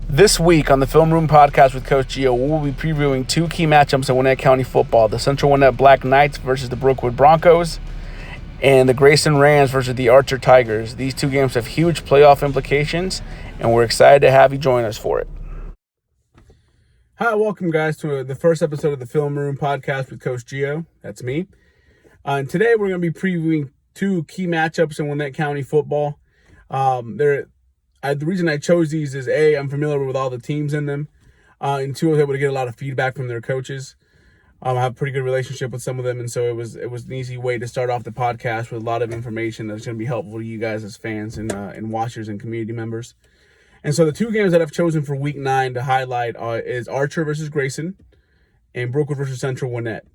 This week on the Film Room Podcast with Coach Gio, we will be previewing two key matchups in Gwinnett County football: the Central Gwinnett Black Knights versus the Brookwood Broncos, and the Grayson Rams versus the Archer Tigers. These two games have huge playoff implications, and we're excited to have you join us for it. Hi, welcome guys to the first episode of the Film Room Podcast with Coach Gio. That's me. And today we're going to be previewing two key matchups in Gwinnett County football. The reason I chose these is A, I'm familiar with all the teams in them, and two, I was able to get a lot of feedback from their coaches. I have a pretty good relationship with some of them, and so it was an easy way to start off the podcast with a lot of information that's going to be helpful to you guys as fans and watchers and community members. And so the two games that I've chosen for Week 9 to highlight is Archer versus Grayson and Brookwood versus Central Gwinnett.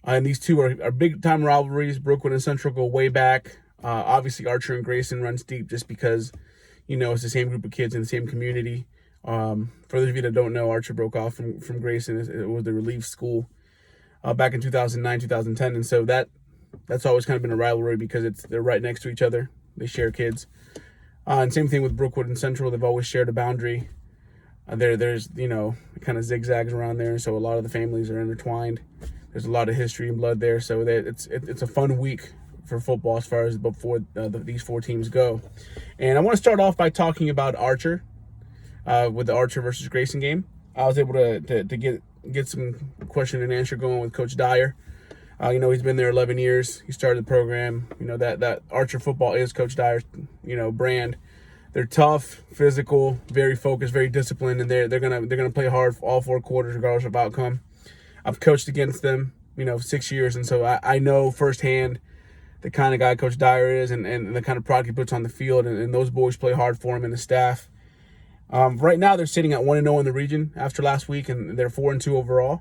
And these two are big-time rivalries. Brookwood and Central go way back. Obviously, Archer and Grayson runs deep just because, it's the same group of kids in the same community. For those of you that don't know, Archer broke off from Grayson. It was the relief school back in 2009, 2010. And so that's always kind of been a rivalry because they're right next to each other. They share kids. And same thing with Brookwood and Central. They've always shared a boundary. There's kind of zigzags around there. So a lot of the families are intertwined. There's a lot of history and blood there. So it's a fun week for football as far as before these four teams go. And I want to start off by talking about Archer with the Archer versus Grayson game. I was able to get some question and answer going with Coach Dyer. He's been there 11 years. He started the program. That Archer football is Coach Dyer's, brand. They're tough, physical, very focused, very disciplined, and they're gonna play hard all four quarters regardless of outcome. I've coached against them, 6 years, and so I know firsthand the kind of guy Coach Dyer is and the kind of product he puts on the field, and those boys play hard for him and the staff. Right now they're sitting at 1-0 in the region after last week, and they're 4-2 overall.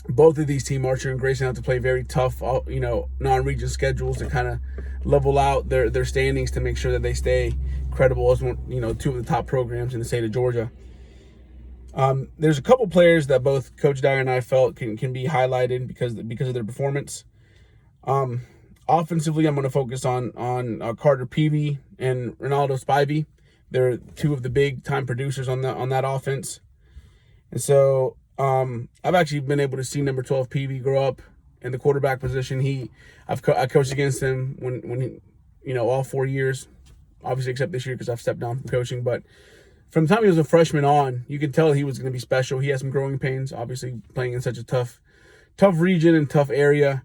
Both of these teams, Archer and Grayson, have to play very tough, non-region schedules to kind of level out their standings to make sure that they stay credible as two of the top programs in the state of Georgia. There's a couple players that both Coach Dyer and I felt can be highlighted because of their performance. Offensively, I'm going to focus on Carter Peavy and Ronaldo Spivey. They're two of the big time producers on that offense. And so I've actually been able to see number 12 Peavy grow up in the quarterback position. I coached against him when he, all 4 years, obviously except this year because I've stepped down from coaching. But from the time he was a freshman on, you could tell he was going to be special. He had some growing pains, obviously playing in such a tough region and tough area,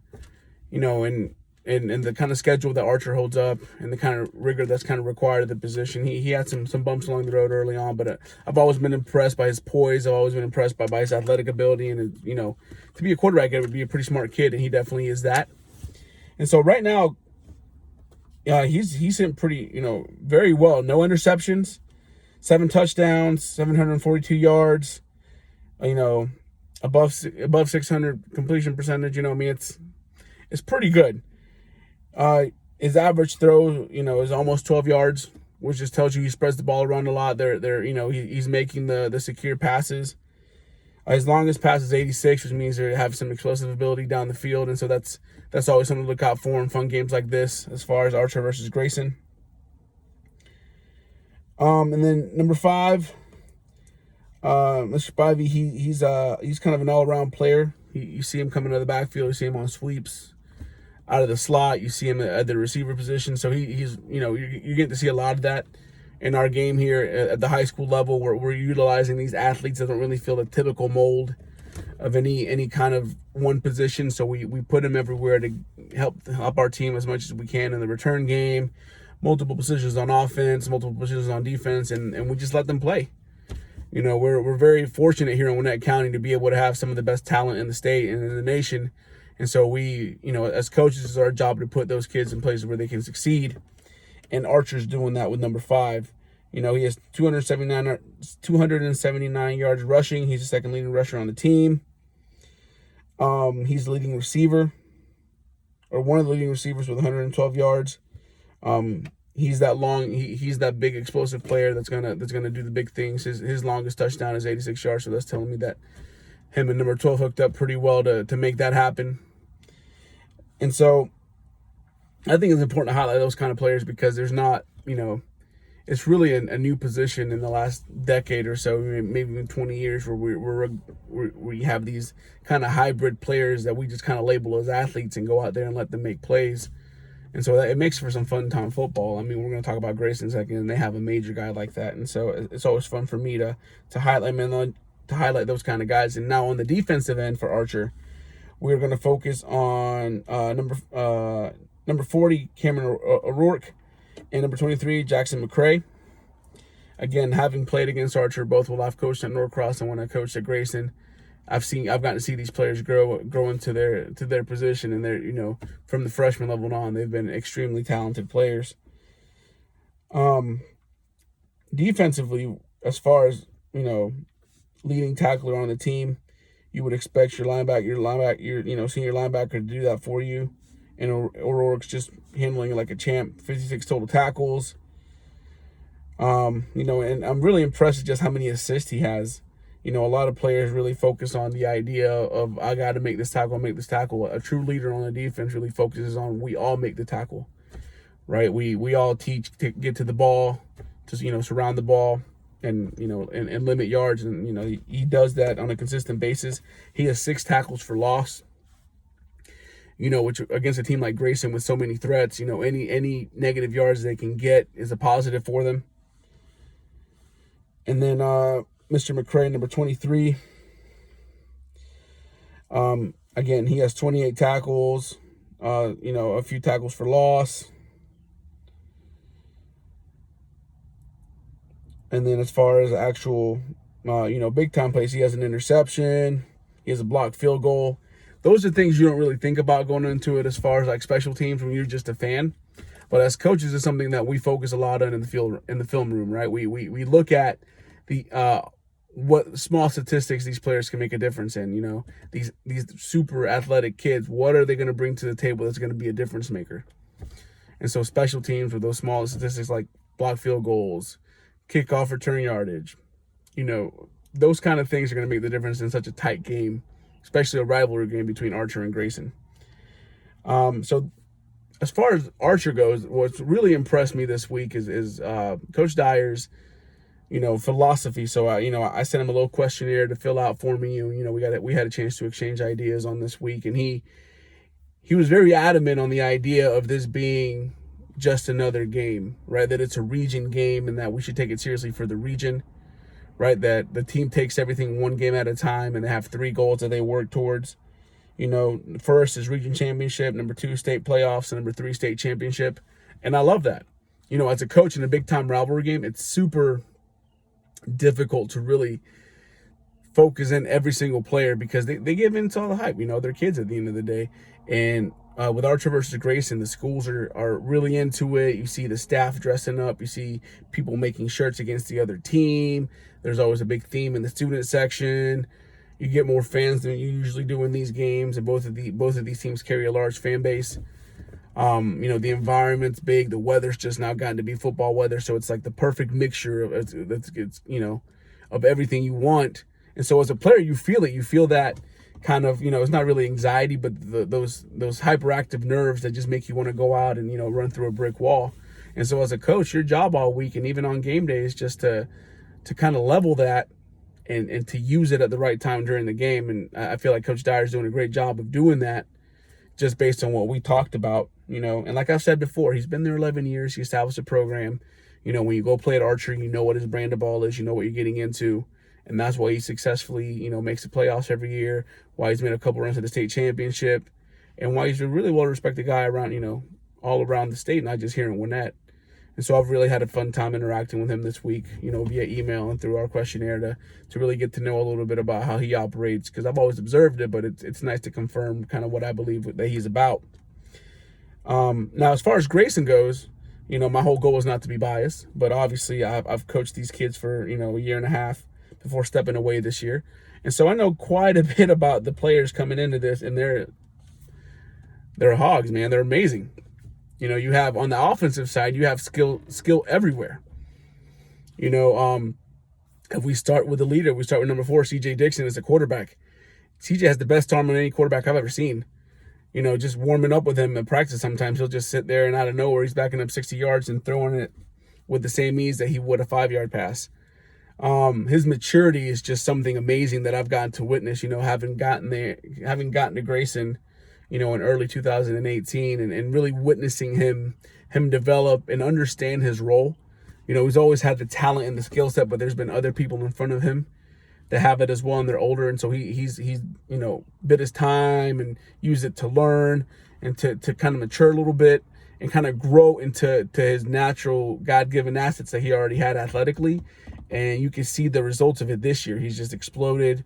and the kind of schedule that Archer holds up and the kind of rigor that's kind of required of the position. He had some bumps along the road early on, but I've always been impressed by his poise. I've always been impressed by his athletic ability, and to be a quarterback, it would be a pretty smart kid, and he definitely is that. And so right now, he's hitting pretty, very well. No interceptions, 7 touchdowns, 742 yards, above 600 completion percentage. It's pretty good. His average throw, is almost 12 yards, which just tells you he spreads the ball around a lot. He's making the secure passes. His longest pass is 86, which means they have some explosive ability down the field, and so that's always something to look out for in fun games like this as far as Archer versus Grayson. And then number 5, Mr. Spivey, he's kind of an all-around player. You see him coming out of the backfield, you see him on sweeps out of the slot, you see him at the receiver position. So he's you get to see a lot of that in our game here at the high school level, where we're utilizing these athletes that don't really feel the typical mold of any kind of one position. So we put them everywhere to help our team as much as we can in the return game, multiple positions on offense, multiple positions on defense, and we just let them play. We're very fortunate here in Gwinnett County to be able to have some of the best talent in the state and in the nation. And so we, as coaches, it's our job to put those kids in places where they can succeed. And Archer's doing that with number 5. He has 279 yards rushing. He's the second leading rusher on the team. He's the leading receiver, or one of the leading receivers with 112 yards. He's that long. He's that big explosive player that's gonna do the big things. His longest touchdown is 86 yards. So that's telling me that him and number 12 hooked up pretty well to make that happen. And so I think it's important to highlight those kind of players because there's not, it's really a new position in the last decade or so, maybe even 20 years, where we have these kind of hybrid players that we just kind of label as athletes and go out there and let them make plays. And so it makes for some fun time football. I mean, we're going to talk about Grayson in a second, and they have a major guy like that. And so it's always fun for me to highlight those kind of guys. And now on the defensive end for Archer, we're going to focus on number 40, Cameron O'Rourke, and number 23, Jackson McCray. Again, having played against Archer, both while I've coached at Norcross and when I coached at Grayson, I've gotten to see these players grow into their position, and they're, from the freshman level on, they've been extremely talented players. Defensively, as far as, leading tackler on the team, you would expect your senior linebacker to do that for you. And O'Rourke's just handling like a champ, 56 total tackles. And I'm really impressed with just how many assists he has. A lot of players really focus on the idea of, I got to make this tackle. A true leader on the defense really focuses on, we all make the tackle, right? We all teach to get to the ball, to, surround the ball and limit yards. And, he does that on a consistent basis. He has 6 tackles for loss, which against a team like Grayson with so many threats, any negative yards they can get is a positive for them. And then, Mr. McCray, number 23. Again, he has 28 tackles, a few tackles for loss. And then as far as actual, big time plays, he has an interception. He has a blocked field goal. Those are things you don't really think about going into it as far as like special teams when you're just a fan. But as coaches, it's something that we focus a lot on in the film room, right? We look at the what small statistics these players can make a difference in. These super athletic kids, what are they going to bring to the table that's going to be a difference maker? And so special teams with those small statistics like blocked field goals, kickoff return yardage, those kind of things are going to make the difference in such a tight game, especially a rivalry game between Archer and Grayson. So as far as Archer goes, what's really impressed me this week is Coach Dyer's, philosophy. So I sent him a little questionnaire to fill out for me. We had a chance to exchange ideas on this week, and he was very adamant on the idea of this being just another game, right? That it's a region game and that we should take it seriously for the region, right? That the team takes everything one game at a time and they have 3 goals that they work towards. First is region championship, number 2, state playoffs, and number 3, state championship. And I love that. As a coach in a big time rivalry game, it's super difficult to really focus in every single player because they give into all the hype. They're kids at the end of the day. And with Archer versus Grayson, the schools are really into it. You see the staff dressing up. You see people making shirts against the other team. There's always a big theme in the student section. You get more fans than you usually do in these games, and both of these teams carry a large fan base. The environment's big. The weather's just now gotten to be football weather, so it's like the perfect mixture of everything you want. And so as a player, you feel it. You feel that kind of, it's not really anxiety, but those hyperactive nerves that just make you want to go out and, run through a brick wall. And so as a coach, your job all week and even on game day is just to kind of level that and to use it at the right time during the game. And I feel like Coach Dyer's doing a great job of doing that just based on what we talked about, And like I've said before, he's been there 11 years. He established a program. When you go play at Archer, you know what his brand of ball is. You know what you're getting into. And that's why he successfully, makes the playoffs every year, why he's made a couple runs to the state championship, and why he's a really well-respected guy around, all around the state, not just here in Gwinnett. And so I've really had a fun time interacting with him this week, via email and through our questionnaire to really get to know a little bit about how he operates, because I've always observed it, but it's nice to confirm kind of what I believe that he's about. Now, as far as Grayson goes, my whole goal is not to be biased, but obviously I've coached these kids for, a year and a half before stepping away this year. And so I know quite a bit about the players coming into this, and they're hogs, man. They're amazing. You have on the offensive side, you have skill everywhere. If we start with the leader, we start with number 4, CJ Dixon as a quarterback. CJ has the best arm on any quarterback I've ever seen. Just warming up with him in practice, sometimes he'll just sit there and out of nowhere, he's backing up 60 yards and throwing it, with the same ease that he would a 5-yard pass. His maturity is just something amazing that I've gotten to witness, having gotten to Grayson, in early 2018 and really witnessing him develop and understand his role. He's always had the talent and the skill set, but there's been other people in front of him that have it as well, and they're older. And so he's bit his time and used it to learn and to kind of mature a little bit and kind of grow into his natural God-given assets that he already had athletically. And you can see the results of it this year. He's just exploded.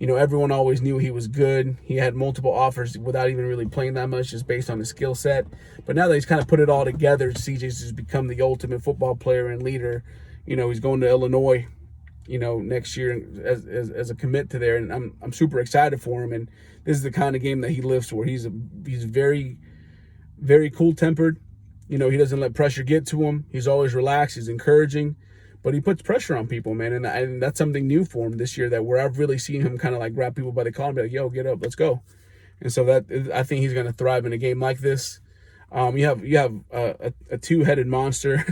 Everyone always knew he was good. He had multiple offers without even really playing that much, just based on his skill set. But now that he's kind of put it all together, CJ's just become the ultimate football player and leader. He's going to Illinois, next year as a commit to there, and I'm super excited for him. And this is the kind of game that he lives for. He's very, very cool-tempered. He doesn't let pressure get to him. He's always relaxed. He's encouraging. But he puts pressure on people, man, and that's something new for him this year, that where I've really seen him kind of like grab people by the collar and be like, yo, get up, let's go. And so I think he's going to thrive in a game like this. You have a two-headed monster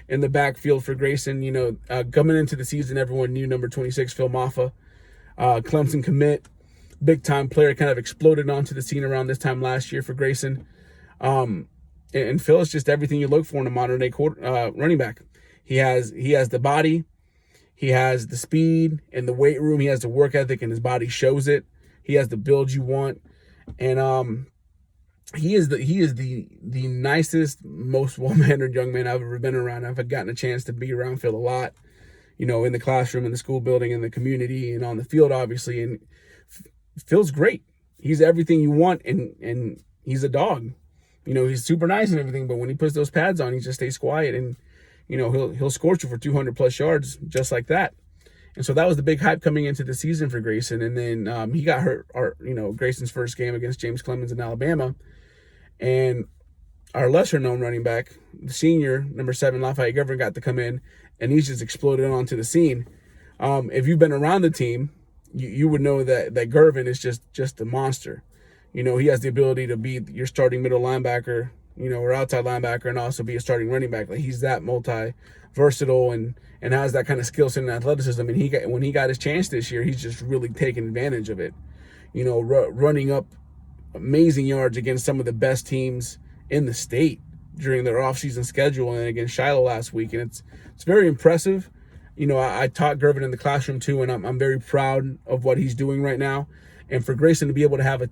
in the backfield for Grayson. Coming into the season, everyone knew number 26, Phil Maffa, Clemson commit, big-time player, kind of exploded onto the scene around this time last year for Grayson. And Phil is just everything you look for in a modern-day running back. He has the body, he has the speed and the weight room, he has the work ethic, and his body shows it. He has the build you want, and he is the nicest, most well-mannered young man I've ever been around. I've gotten a chance to be around Phil a lot, in the classroom, in the school building, in the community, and on the field, obviously. And Phil's great. He's everything you want, and he's a dog. He's super nice and everything, but when he puts those pads on, he just stays quiet, and he'll scorch you for 200 plus yards just like that. And so that was the big hype coming into the season for Grayson. And then he got hurt, Grayson's first game against James Clemens in Alabama. And our lesser known running back, the senior, number 7, Lafayette Gervin, got to come in, and he's just exploded onto the scene. If you've been around the team, you would know that Gervin is just a monster. He has the ability to be your starting middle linebacker, or outside linebacker, and also be a starting running back. Like, he's that multi-versatile and has that kind of skill set and athleticism. And when he got his chance this year, he's just really taken advantage of it. Running up amazing yards against some of the best teams in the state during their offseason schedule, and against Shiloh last week. And it's very impressive. I taught Gervin in the classroom too, and I'm very proud of what he's doing right now. And for Grayson to be able to have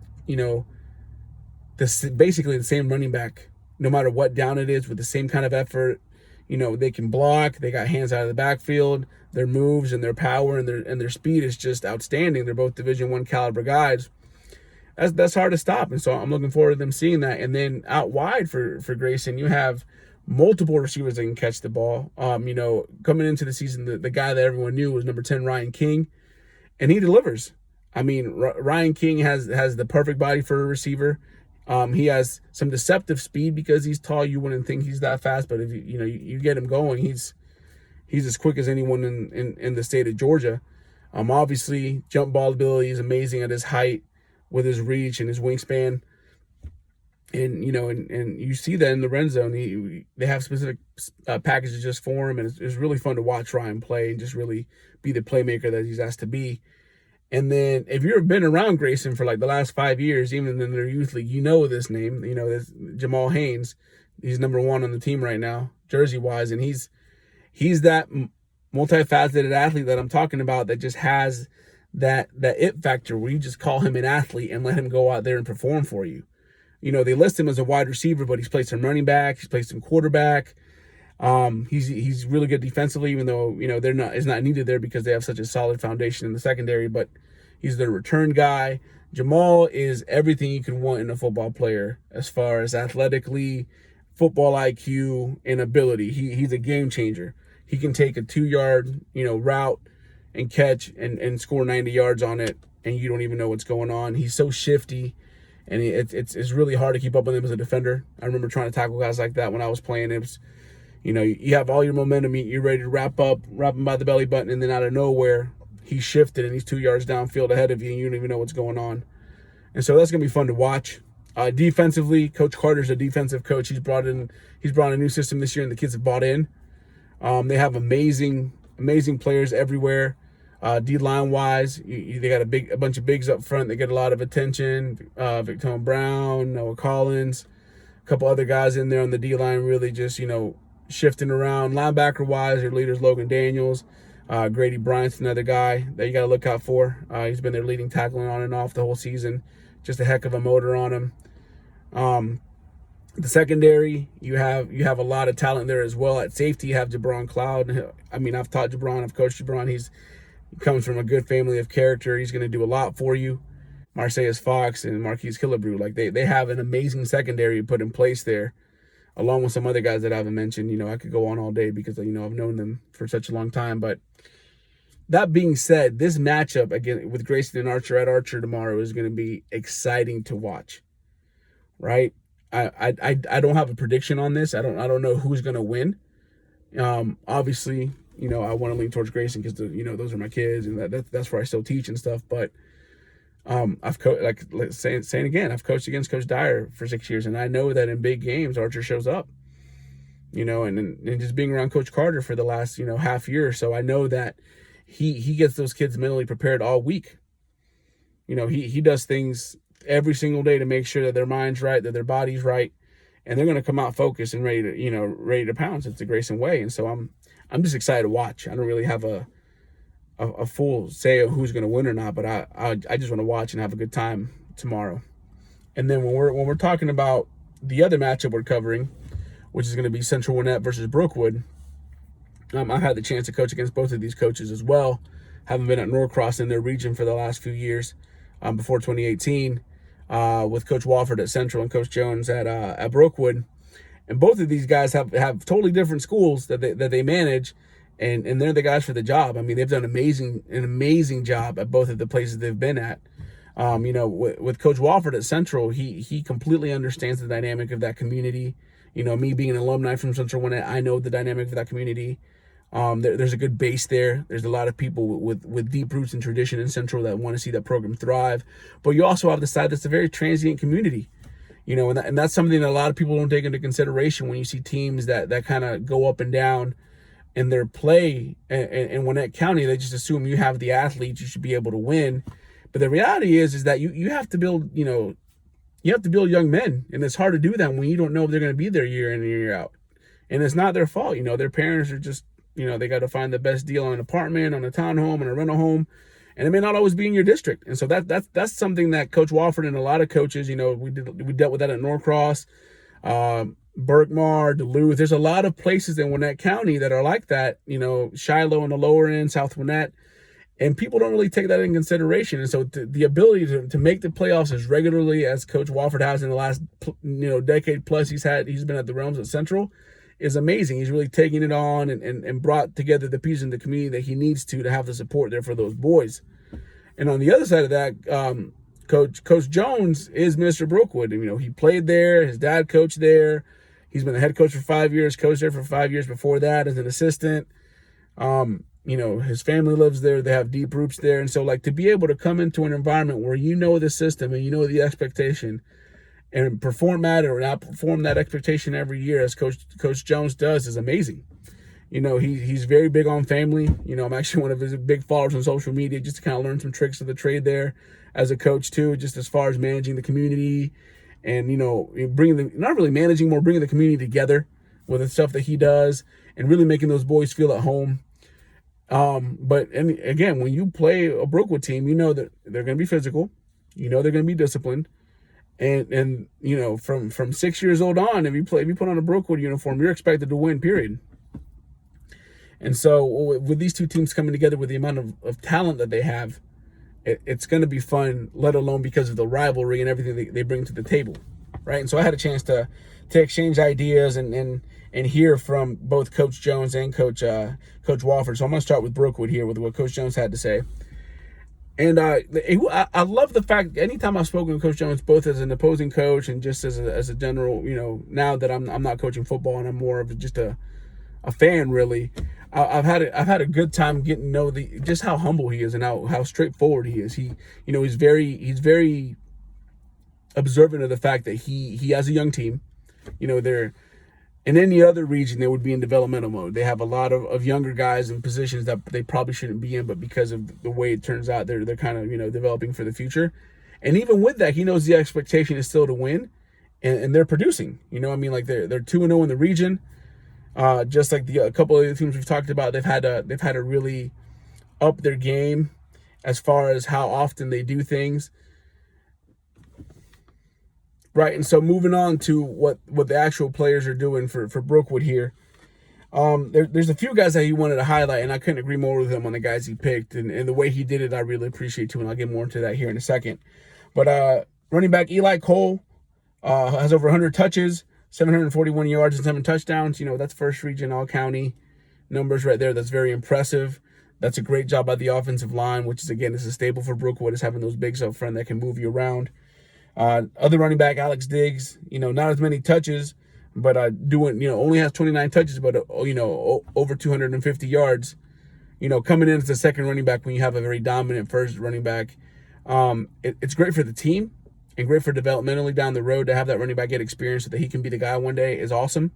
basically the same running back, no matter what down it is, with the same kind of effort. They can block. They got hands out of the backfield. Their moves and their power and their speed is just outstanding. They're both Division I caliber guys. That's hard to stop, and so I'm looking forward to them seeing that. And then out wide for Grayson, you have multiple receivers that can catch the ball. Coming into the season, the guy that everyone knew was number 10, Ryan King, and he delivers. Ryan King has the perfect body for a receiver. He has some deceptive speed because he's tall. You wouldn't think he's that fast, but if you get him going, he's as quick as anyone in the state of Georgia. Obviously, jump ball ability is amazing at his height, with his reach and his wingspan. And you see that in the red zone. They have specific packages just for him, and it's really fun to watch Ryan play and just really be the playmaker that he's asked to be. And then if you've been around Grayson for like the last 5 years, even in their youth league, this name. This Jamal Haynes. He's number 1 on the team right now, jersey-wise, and he's that multifaceted athlete that I'm talking about, that just has that it factor where you just call him an athlete and let him go out there and perform for you. They list him as a wide receiver, but he's played some running back, he's played some quarterback. He's really good defensively, even though it's not needed there because they have such a solid foundation in the secondary. But he's their return guy. Jamal is everything you can want in a football player as far as athletically, football IQ, and ability. He's a game changer. He can take a 2-yard route and catch and score 90 yards on it, and you don't even know what's going on. He's so shifty, and it's really hard to keep up with him as a defender. I remember trying to tackle guys like that when I was playing. It was, you have all your momentum, you're ready to wrap him by the belly button, and then out of nowhere, he shifted and he's 2 yards downfield ahead of you, and you don't even know what's going on. And so that's gonna be fun to watch. Defensively, Coach Carter's a defensive coach. He's brought in a new system this year, and the kids have bought in. They have amazing players everywhere. D-line wise, they got a bunch of bigs up front. They get a lot of attention. Victor Brown, Noah Collins, a couple other guys in there on the D-line really just, shifting around. Linebacker wise, their leader's Logan Daniels. Grady Bryant's another guy that you got to look out for. He's been their leading tackler on and off the whole season. Just a heck of a motor on him. The secondary, you have a lot of talent there as well. At safety, you have Jabron Cloud. I mean, I've taught Jabron, I've coached Jabron. He comes from a good family of character. He's going to do a lot for you. Marseilles Fox and Marquise Killebrew, like they have an amazing secondary put in place there, along with some other guys that I haven't mentioned. I could go on all day because, I've known them for such a long time. But that being said, this matchup again with Grayson and Archer at Archer tomorrow is going to be exciting to watch, right? I don't have a prediction on this. I don't know who's going to win. Obviously, I want to lean towards Grayson because those are my kids and that's where I still teach and stuff. But I've coached, saying again, I've coached against Coach Dyer for 6 years, and I know that in big games Archer shows up. And just being around Coach Carter for the last half year or so, I know that he gets those kids mentally prepared all week. He does things every single day to make sure that their mind's right, that their body's right, and they're going to come out focused and ready to pounce. It's the Grayson way, and so I'm just excited to watch. I don't really have a full say of who's going to win or not, but I just want to watch and have a good time tomorrow. And then when we're talking about the other matchup we're covering, which is going to be Central Gwinnett versus Brookwood, I've had the chance to coach against both of these coaches as well. Haven't been at Norcross in their region for the last few years, before 2018, with Coach Wofford at Central and Coach Jones at Brookwood. And both of these guys have totally different schools that they manage, and they're the guys for the job. I mean, they've done an amazing job at both of the places they've been at. With Coach Wofford at Central, he completely understands the dynamic of that community. Me being an alumni from Central Gwinnett, I know the dynamic of that community. There's a good base there. There's a lot of people with deep roots and tradition in Central that want to see that program thrive. But you also have the side that's a very transient community. And that's something that a lot of people don't take into consideration when you see teams that kind of go up and down in their play in Gwinnett County. They just assume you have the athletes, you should be able to win. But the reality is that you have to build, you have to build young men. And it's hard to do that when you don't know if they're going to be there year in and year out. And it's not their fault. Their parents are just, they got to find the best deal on an apartment, on a townhome, on a rental home. And it may not always be in your district. And so that's something that Coach Wofford and a lot of coaches, we dealt with that at Norcross, Berkmar, Duluth. There's a lot of places in Gwinnett County that are like that, Shiloh on the lower end, South Gwinnett. And people don't really take that in consideration. And so the ability to make the playoffs as regularly as Coach Wofford has in the last, decade plus he's been at the Realms at Central is amazing. He's really taking it on and brought together the pieces in the community that he needs to have the support there for those boys. And on the other side of that, Coach Jones is Mr. Brookwood. He played there. His dad coached there. He's been the head coach for 5 years, coached there for 5 years before that as an assistant. His family lives there. They have deep roots there. And so, to be able to come into an environment where the system and the expectation and perform that or not perform that expectation every year as Coach Jones does is amazing. He's very big on family. I'm actually one of his big followers on social media just to kind of learn some tricks of the trade there as a coach too, just as far as managing the community and, bringing the community together with the stuff that he does and really making those boys feel at home. But again, when you play a Brookwood team, that they're going to be physical, they're going to be disciplined. And from 6 years old on, if you put on a Brookwood uniform, you're expected to win, period. And so with these two teams coming together with the amount of talent that they have, it's going to be fun, let alone because of the rivalry and everything they bring to the table, right? And so I had a chance to exchange ideas and hear from both Coach Jones and Coach Wofford. So I'm going to start with Brookwood here with what Coach Jones had to say. And I love the fact anytime I've spoken to Coach Jones, both as an opposing coach and just as a general, now that I'm not coaching football and I'm more of just a fan, really, I've had a good time getting to know just how humble he is and how straightforward he is. He's very observant of the fact that he has a young team. In any other region, they would be in developmental mode. They have a lot of younger guys in positions that they probably shouldn't be in, but because of the way it turns out, they're kind of, developing for the future. And even with that, he knows the expectation is still to win, and they're producing. Like they're 2-0 in the region. Just like a couple of the teams we've talked about, they've had to really up their game as far as how often they do things. Right, and so moving on to what the actual players are doing for Brookwood here. There's a few guys that he wanted to highlight, and I couldn't agree more with him on the guys he picked. And the way he did it, I really appreciate too, and I'll get more into that here in a second. But running back Eli Cole has over 100 touches, 741 yards, and 7 touchdowns. That's first region all-county numbers right there. That's very impressive. That's a great job by the offensive line, which is, again, is a staple for Brookwood, is having those bigs up front that can move you around. Other running back, Alex Diggs, not as many touches, but only has 29 touches, but, over 250 yards, coming in as the second running back when you have a very dominant first running back. It's great for the team and great for developmentally down the road to have that running back get experience so that he can be the guy one day is awesome.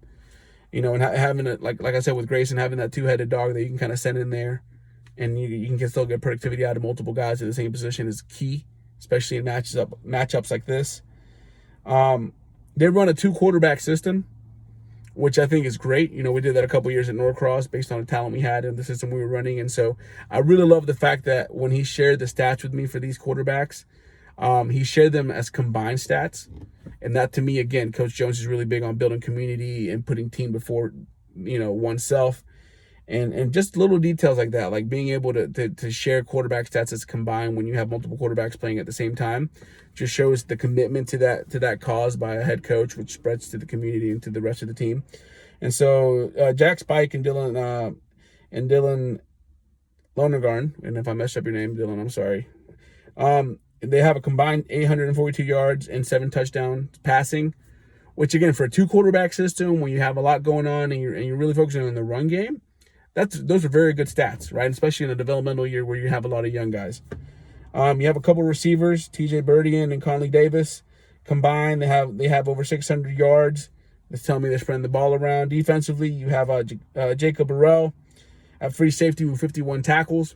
And having it, like I said, with Grayson, having that two-headed dog that you can kind of send in there and you can still get productivity out of multiple guys at the same position is key, especially in matchups like this. They run a 2-quarterback system, which I think is great. We did that a couple years at Norcross based on the talent we had and the system we were running. And so I really love the fact that when he shared the stats with me for these quarterbacks, he shared them as combined stats. And that, to me, again, Coach Jones is really big on building community and putting team before, oneself. And just little details like that, like being able to share quarterback stats as combined when you have multiple quarterbacks playing at the same time, just shows the commitment to that cause by a head coach, which spreads to the community and to the rest of the team. And so Jack Spike and Dylan Lonergarn, and if I messed up your name, Dylan, I'm sorry. They have a combined 842 yards and 7 touchdowns passing, which, again, for a 2-quarterback system, when you have a lot going on and you're really focusing on the run game, those are very good stats, right? Especially in a developmental year where you have a lot of young guys. You have a couple receivers, TJ Birdian and Conley Davis. Combined, they have over 600 yards. That's telling me they're spreading the ball around. Defensively, you have Jacob Burrell at free safety with 51 tackles.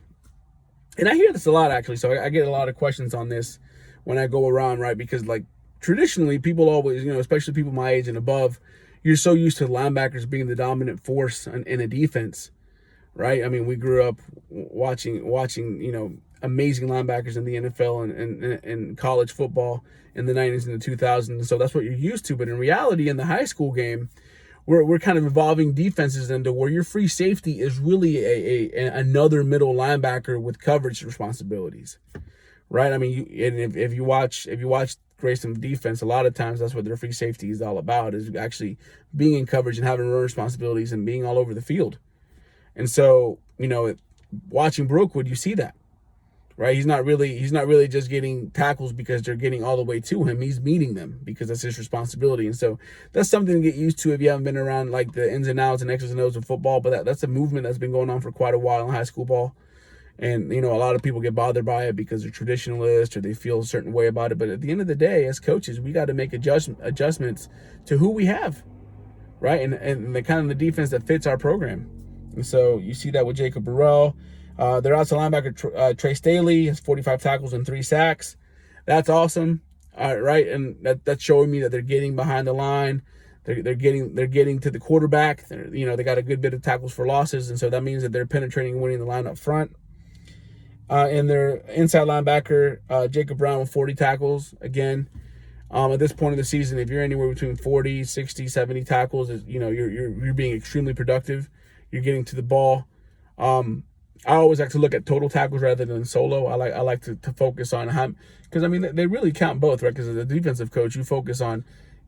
And I hear this a lot, actually, so I get a lot of questions on this when I go around, right? Because, traditionally, people always, especially people my age and above, you're so used to linebackers being the dominant force in a defense, right? I mean, we grew up watching, amazing linebackers in the NFL and college football in the 90s and the 2000s. And so that's what you're used to. But in reality, in the high school game, we're kind of evolving defenses into where your free safety is really another middle linebacker with coverage responsibilities, right? I mean, if you watch Grayson defense, a lot of times that's what their free safety is all about, is actually being in coverage and having run responsibilities and being all over the field. And so, watching Brookwood, you see that, right? He's not really just getting tackles because they're getting all the way to him. He's meeting them because that's his responsibility. And so that's something to get used to if you haven't been around like the ins and outs and X's and O's of football. But that's a movement that's been going on for quite a while in high school ball. And, a lot of people get bothered by it because they're traditionalists or they feel a certain way about it. But at the end of the day, as coaches, we got to make adjustments to who we have, right? And the kind of the defense that fits our program. And so you see that with Jacob Burrell. Their outside linebacker, Trey Staley, has 45 tackles and 3 sacks. That's awesome, right? And that's showing me that they're getting behind the line. They're getting to the quarterback. They got a good bit of tackles for losses, and so that means that they're penetrating and winning the line up front. And their inside linebacker, Jacob Brown, with 40 tackles. Again, at this point of the season, if you're anywhere between 40, 60, 70 tackles, you're being extremely productive. You're getting to the ball. I always like to look at total tackles rather than solo. I like to focus on how, because they really count both, right? Because as a defensive coach, you focus on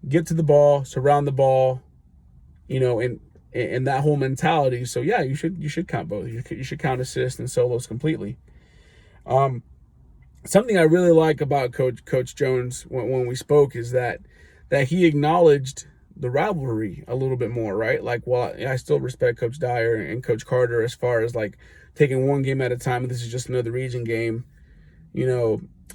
get to the ball, surround the ball, and that whole mentality. So yeah, you should count both. You should count assists and solos completely. Something I really like about Coach Jones when we spoke is that he acknowledged the rivalry a little bit more, right? Like, well, I still respect Coach Dyer and Coach Carter as far as like taking one game at a time. This is just another region game.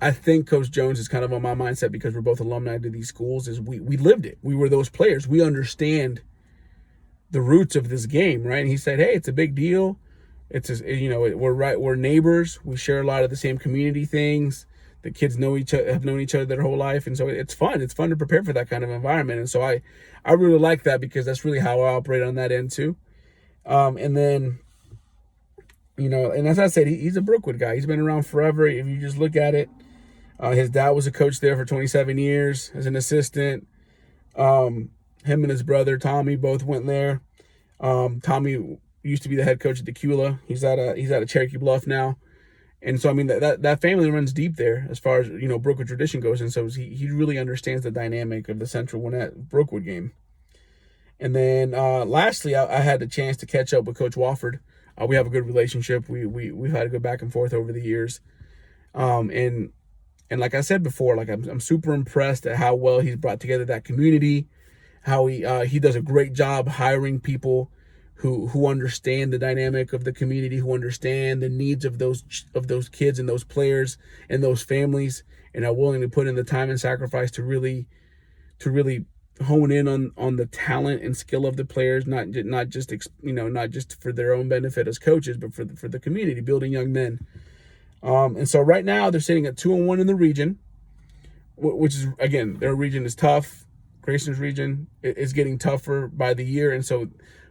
I think Coach Jones is kind of on my mindset because we're both alumni to these schools, is we lived it. We were those players. We understand the roots of this game, right? And he said, hey, it's a big deal. We're neighbors. We share a lot of the same community things. The kids have known each other their whole life, and so it's fun. It's fun to prepare for that kind of environment, and so I really like that because that's really how I operate on that end too. And then, and as I said, he's a Brookwood guy. He's been around forever. If you just look at it, his dad was a coach there for 27 years as an assistant. Him and his brother Tommy both went there. Tommy used to be the head coach at Tequila. He's at a Cherokee Bluff now. And so, I mean, that family runs deep there as far as, Brookwood tradition goes. And so he really understands the dynamic of the Central Gwinnett Brookwood game. And then lastly, I had the chance to catch up with Coach Wofford. We have a good relationship. We've had a good back and forth over the years. And like I said before, like I'm super impressed at how well he's brought together that community, how he does a great job hiring people who understand the dynamic of the community, who understand the needs of those kids and those players and those families, and are willing to put in the time and sacrifice to really hone in on the talent and skill of the players, not just for their own benefit as coaches, but for the community, building young men. And so right now they're sitting at 2-1 in the region, which is, again, their region is tough. Grayson's region is getting tougher by the year, and so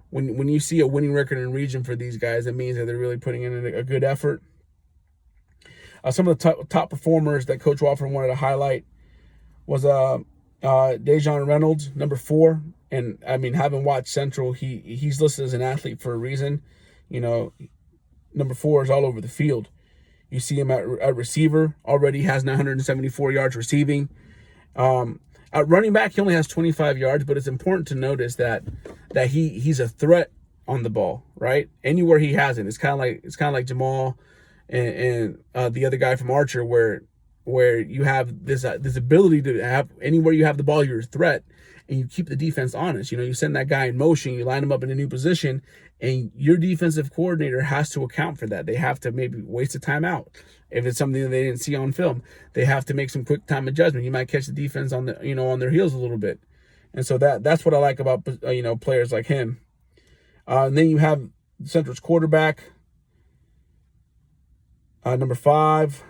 when you see a winning record in region for these guys, it means that they're really putting in a good effort. Some of the top performers that Coach Wofford wanted to highlight was Dejon Reynolds, number 4. And I mean, having watched Central, he's listed as an athlete for a reason. Number 4 is all over the field. You see him at receiver, already has 974 yards receiving. At running back, he only has 25 yards, but it's important to notice that he's a threat on the ball, right? Anywhere he has it, it's kind of like Jamal and the other guy from Archer, where you have this ability to have anywhere you have the ball, you're a threat, and you keep the defense honest. You send that guy in motion, you line him up in a new position, and your defensive coordinator has to account for that. They have to maybe waste a timeout. If it's something that they didn't see on film, they have to make some quick time adjustment. You might catch the defense on their heels a little bit. And so that's what I like about, players like him. And then you have Central's quarterback, number 5.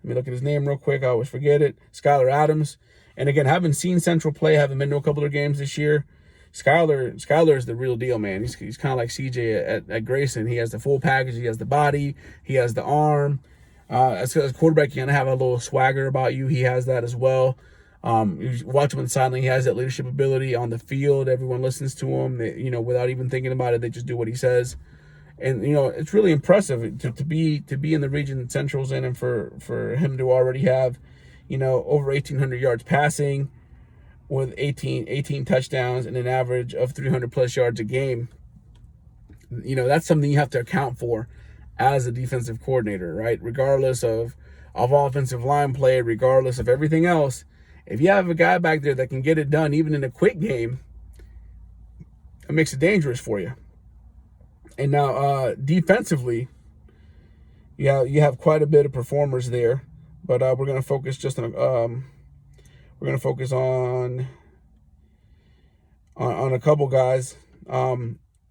Let me look at his name real quick. I always forget it. Skylar Adams. And again, haven't seen Central play, haven't been to a couple of games this year. Skylar is the real deal, man. He's kind of like CJ at Grayson. He has the full package. He has the body. He has the arm. As a quarterback, you're going to have a little swagger about you. He has that as well. You watch him on the sideline. He has that leadership ability on the field. Everyone listens to him. Without even thinking about it, they just do what he says. And, it's really impressive to be in the region Central's in, and for him to already have, over 1,800 yards passing with 18 touchdowns and an average of 300 plus yards a game. That's something you have to account for as a defensive coordinator, right? Regardless of offensive line play, regardless of everything else, if you have a guy back there that can get it done even in a quick game, it makes it dangerous for you. And now defensively, you have quite a bit of performers there, but we're going to focus on a couple guys.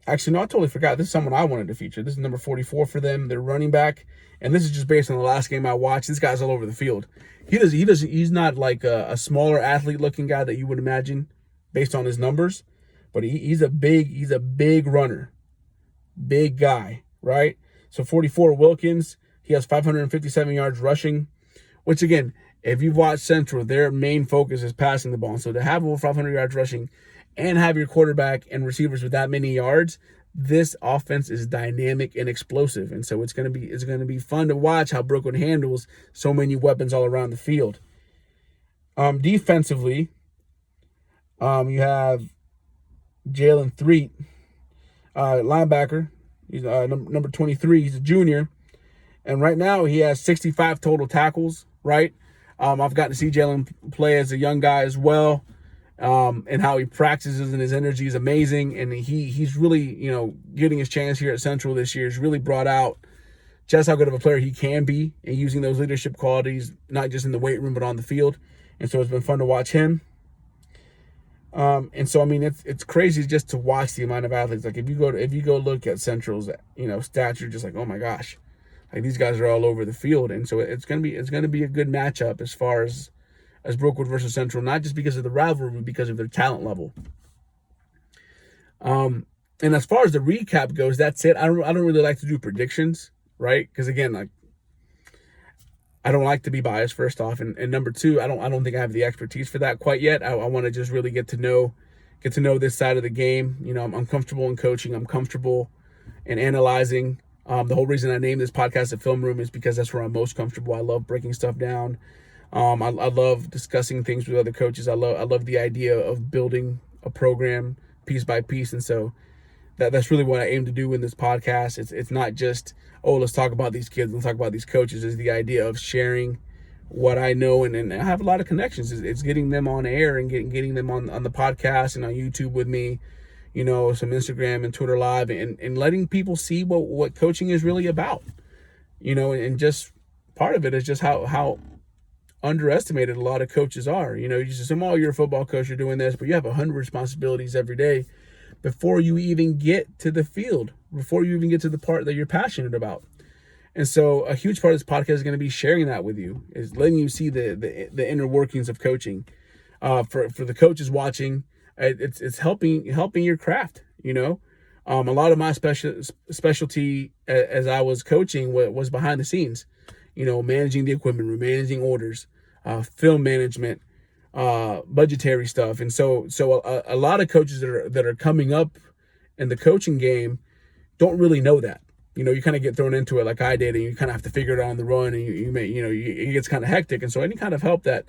Actually, no, I totally forgot. This is someone I wanted to feature. This is number 44 for them. They're running back, and this is just based on the last game I watched. This guy's all over the field. He's not like a smaller athlete-looking guy that you would imagine based on his numbers, but he's a big runner, big guy, right? So 44 Wilkins, he has 557 yards rushing, which again, if you've watched Central, their main focus is passing the ball. So to have over 500 yards rushing and have your quarterback and receivers with that many yards, this offense is dynamic and explosive. And so it's going to be fun to watch how Brookwood handles so many weapons all around the field. Defensively, you have Jalen Threet, linebacker. He's number 23. He's a junior. And right now he has 65 total tackles, right? I've gotten to see Jalen play as a young guy as well. And how he practices and his energy is amazing. And he's really, getting his chance here at Central this year has really brought out just how good of a player he can be and using those leadership qualities, not just in the weight room, but on the field. And so it's been fun to watch him. And so, I mean, it's crazy just to watch the amount of athletes. Like if you go look at Central's, stats, you're just like, oh my gosh, like these guys are all over the field. And so it's gonna be a good matchup as far as Brookwood versus Central, not just because of the rivalry, but because of their talent level. And as far as the recap goes, that's it. I don't really like to do predictions, right? Because again, like I don't like to be biased, first off, and number two, I don't think I have the expertise for that quite yet. I want to just really get to know this side of the game. I'm comfortable in coaching. I'm comfortable in analyzing. The whole reason I named this podcast The Film Room is because that's where I'm most comfortable. I love breaking stuff down. I love discussing things with other coaches. I love the idea of building a program piece by piece, and so that's really what I aim to do in this podcast. It's not just, oh, let's talk about these kids, let's talk about these coaches. It's the idea of sharing what I know, and I have a lot of connections. It's getting them on air and getting them on the podcast and on YouTube with me, some Instagram and Twitter Live, and letting people see what coaching is really about, and just part of it is just how underestimated a lot of coaches are. You just assume, oh, you're a football coach, you're doing this, but you have 100 responsibilities every day before you even get to the field, before you even get to the part that you're passionate about. And so a huge part of this podcast is going to be sharing that with you, is letting you see the inner workings of coaching. For the coaches watching, it's helping your craft. A lot of my specialty as I was coaching was behind the scenes, managing the equipment room, managing orders, film management, budgetary stuff. And so a lot of coaches that are coming up in the coaching game don't really know that. You kind of get thrown into it like I did, and you kind of have to figure it out on the run, and it gets kind of hectic. And so any kind of help that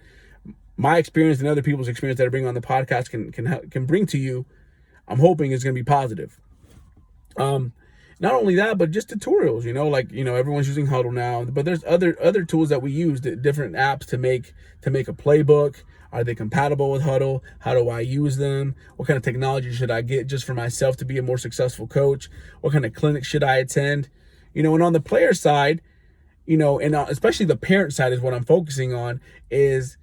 my experience and other people's experience that I bring on the podcast can bring to you, I'm hoping is going to be positive. Not only that, but just tutorials, everyone's using Huddle now, but there's other tools that we use, different apps to make a playbook. Are they compatible with Huddle? How do I use them? What kind of technology should I get just for myself to be a more successful coach? What kind of clinics should I attend? And on the player side, and especially the parent side is what I'm focusing on, is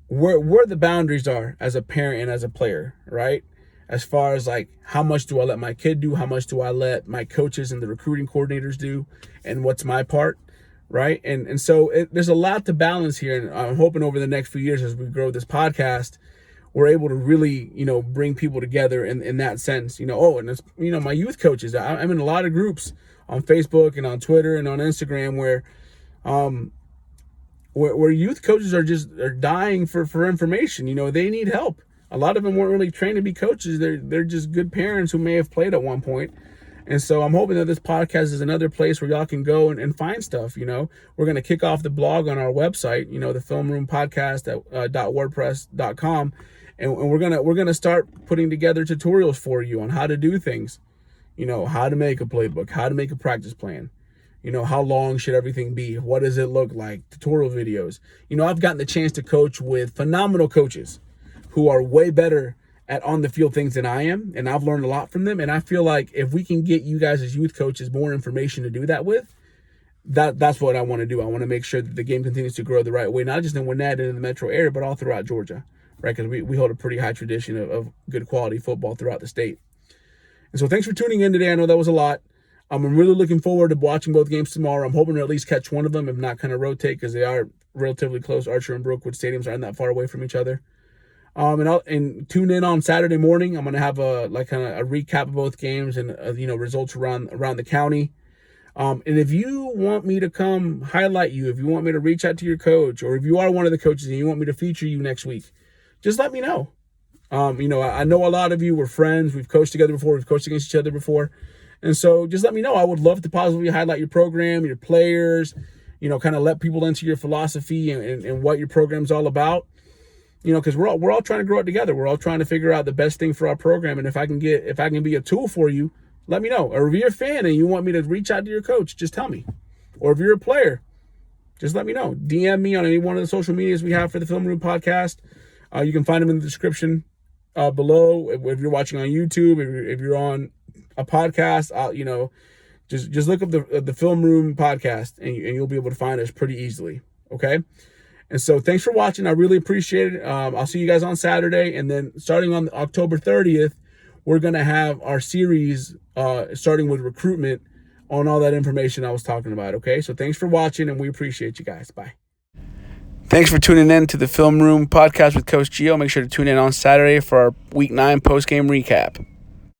where the boundaries are as a parent and as a player, right? As far as like, how much do I let my kid do? How much do I let my coaches and the recruiting coordinators do? And what's my part, right? And so there's a lot to balance here. And I'm hoping over the next few years as we grow this podcast, we're able to really, bring people together in that sense. And it's, my youth coaches, I'm in a lot of groups on Facebook and on Twitter and on Instagram where youth coaches are dying for information. They need help. A lot of them weren't really trained to be coaches. They're just good parents who may have played at one point. And so I'm hoping that this podcast is another place where y'all can go and find stuff. We're going to kick off the blog on our website, the Film Room Podcast at .wordpress.com. And we're going to start putting together tutorials for you on how to do things, how to make a playbook, how to make a practice plan, how long should everything be? What does it look like? Tutorial videos. I've gotten the chance to coach with phenomenal coaches who are way better at on the field things than I am, and I've learned a lot from them. And I feel like if we can get you guys as youth coaches more information to do that with, that's what I want to do. I want to make sure that the game continues to grow the right way, not just in Gwinnett and in the metro area, but all throughout Georgia, right? Because we hold a pretty high tradition of good quality football throughout the state. And so thanks for tuning in today. I know that was a lot. I'm really looking forward to watching both games tomorrow. I'm hoping to at least catch one of them, if not kind of rotate, because they are relatively close. Archer and Brookwood stadiums aren't that far away from each other. And tune in on Saturday morning. I'm going to have a recap of both games and results around the county. And if you want me to come highlight you, if you want me to reach out to your coach, or if you are one of the coaches and you want me to feature you next week, just let me know. I know a lot of you were friends. We've coached together before. We've coached against each other before. And so just let me know. I would love to positively highlight your program, your players, kind of let people into your philosophy and what your program's all about. Because we're all trying to grow it together. We're all trying to figure out the best thing for our program. And if I can be a tool for you, let me know. Or if you're a fan and you want me to reach out to your coach, just tell me. Or if you're a player, just let me know. DM me on any one of the social medias we have for the Film Room Podcast. You can find them in the description below. If you're watching on YouTube, if you're on a podcast, just look up the Film Room Podcast and you'll be able to find us pretty easily. Okay. And so thanks for watching. I really appreciate it. I'll see you guys on Saturday. And then starting on October 30th, we're going to have our series starting with recruitment on all that information I was talking about. Okay, so thanks for watching, and we appreciate you guys. Bye. Thanks for tuning in to the Film Room podcast with Coach Gio. Make sure to tune in on Saturday for our Week 9 post-game recap.